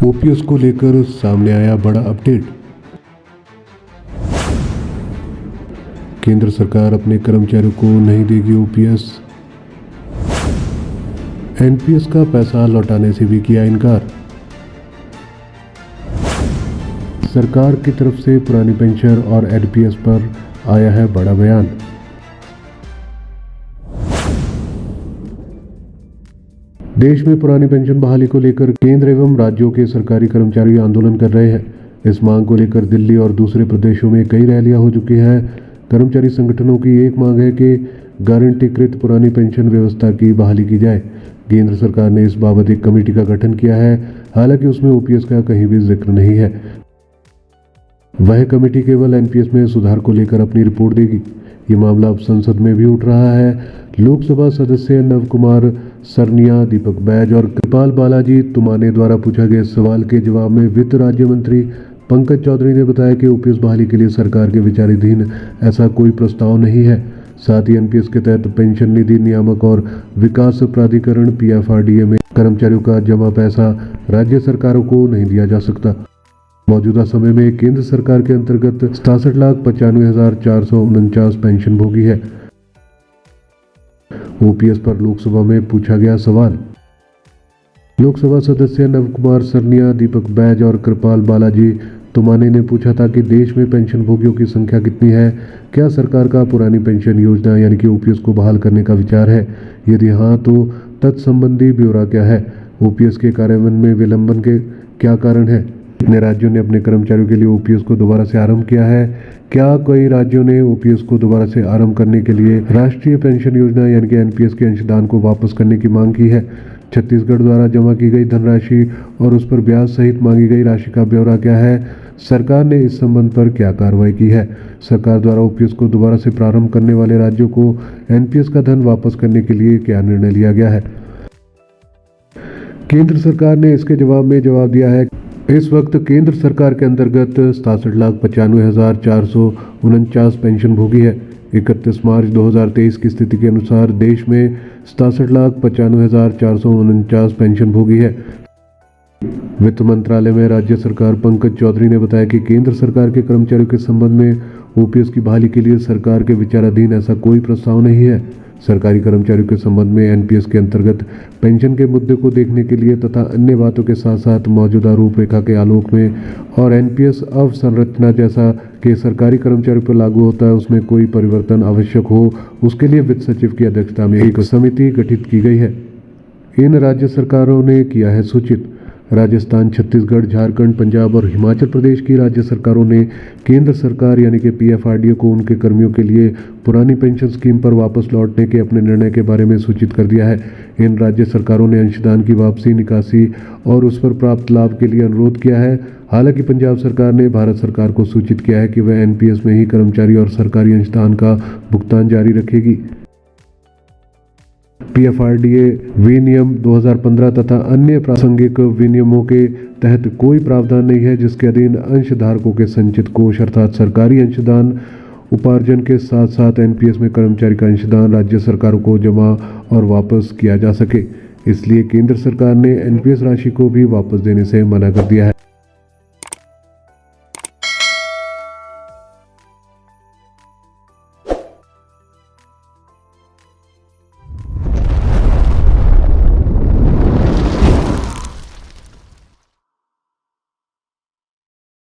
OPS को लेकर सामने आया बड़ा अपडेट। केंद्र सरकार अपने कर्मचारियों को नहीं देगी ओपीएस। एनपीएस का पैसा लौटाने से भी किया इनकार। सरकार की तरफ से पुरानी पेंशन और एनपीएस पर आया है बड़ा बयान। देश में पुरानी पेंशन बहाली को लेकर केंद्र एवं राज्यों के सरकारी कर्मचारी आंदोलन कर रहे हैं। इस मांग को लेकर दिल्ली और दूसरे प्रदेशों में कई रैलियां हो चुकी हैं। कर्मचारी संगठनों की एक मांग है कि गारंटीकृत पुरानी पेंशन व्यवस्था की बहाली की जाए। केंद्र सरकार ने इस बाबत एक कमेटी का गठन किया है, हालांकि उसमें ओपीएस का कहीं भी जिक्र नहीं है। वह कमेटी केवल एनपीएस में सुधार को लेकर अपनी रिपोर्ट देगी। ये मामला अब संसद में भी उठ रहा है। लोकसभा सदस्य नव कुमार सरनिया, दीपक बैज और कृपाल बालाजी तुमाने द्वारा पूछा गया सवाल के जवाब में वित्त राज्य मंत्री पंकज चौधरी ने बताया कि ओपीएस बहाली के लिए सरकार के विचाराधीन ऐसा कोई प्रस्ताव नहीं है। साथ ही एनपीएस के तहत पेंशन निधि नियामक और विकास प्राधिकरण पीएफआरडीए में कर्मचारियों का जमा पैसा राज्य सरकारों को नहीं दिया जा सकता। मौजूदा समय में केंद्र सरकार के अंतर्गत 67,95,449 पेंशन भोगी है। ओपीएस पर लोकसभा में पूछा गया सवाल। लोकसभा सदस्य नव कुमार सरनिया, दीपक बैज और कृपाल बालाजी तुमाने ने पूछा था कि देश में पेंशन भोगियों की संख्या कितनी है। क्या सरकार का पुरानी पेंशन योजना यानी कि ओपीएस को बहाल करने का विचार है? यदि हाँ, तो तत्संबंधी ब्यौरा क्या है? ओपीएस के कार्यान्वयन में विलंबन के क्या कारण है? कितने राज्यों ने अपने कर्मचारियों के लिए ओपीएस को दोबारा से आरंभ किया है? क्या कई राज्यों ने ओपीएस को दोबारा से आरंभ करने के लिए राष्ट्रीय पेंशन योजना यानी कि एनपीएस के अंशदान को वापस करने की मांग की है? छत्तीसगढ़ द्वारा जमा की गई धनराशि और उस पर ब्याज सहित मांगी गई राशि का ब्यौरा क्या है? सरकार ने इस संबंध पर क्या कार्रवाई की है? सरकार द्वारा ओपीएस को दोबारा से प्रारंभ करने वाले राज्यों को एनपीएस का धन वापस करने के लिए क्या निर्णय लिया गया है? केंद्र सरकार ने इसके जवाब में जवाब दिया है। इस वक्त केंद्र सरकार के अंतर्गत 67,95,449 पेंशन भोगी है। 31 मार्च 2023 की स्थिति के अनुसार देश में 67,95,449 पेंशन भोगी है। वित्त मंत्रालय में राज्य सरकार पंकज चौधरी ने बताया कि केंद्र सरकार के कर्मचारियों के संबंध में ओपीएस की बहाली के लिए सरकार के विचाराधीन ऐसा कोई प्रस्ताव नहीं है। सरकारी कर्मचारियों के संबंध में एनपीएस के अंतर्गत पेंशन के मुद्दे को देखने के लिए तथा अन्य बातों के साथ साथ मौजूदा रूपरेखा के आलोक में और एनपीएस अवसंरचना जैसा कि सरकारी कर्मचारियों पर लागू होता है उसमें कोई परिवर्तन आवश्यक हो, उसके लिए वित्त सचिव की अध्यक्षता में एक समिति गठित की गई है। इन राज्य सरकारों ने किया है सूचित। राजस्थान, छत्तीसगढ़, झारखंड, पंजाब और हिमाचल प्रदेश की राज्य सरकारों ने केंद्र सरकार यानी कि पीएफआरडीए को उनके कर्मियों के लिए पुरानी पेंशन स्कीम पर वापस लौटने के अपने निर्णय के बारे में सूचित कर दिया है। इन राज्य सरकारों ने अंशदान की वापसी, निकासी और उस पर प्राप्त लाभ के लिए अनुरोध किया है। हालांकि पंजाब सरकार ने भारत सरकार को सूचित किया है कि वह एनपीएस में ही कर्मचारी और सरकारी अंशदान का भुगतान जारी रखेगी। पीएफआरडीए विनियम 2015 तथा अन्य प्रासंगिक विनियमों के तहत कोई प्रावधान नहीं है जिसके अधीन अंशधारकों के संचित कोष अर्थात सरकारी अंशदान उपार्जन के साथ साथ एनपीएस में कर्मचारी का अंशदान राज्य सरकारों को जमा और वापस किया जा सके। इसलिए केंद्र सरकार ने एनपीएस राशि को भी वापस देने से मना कर दिया है।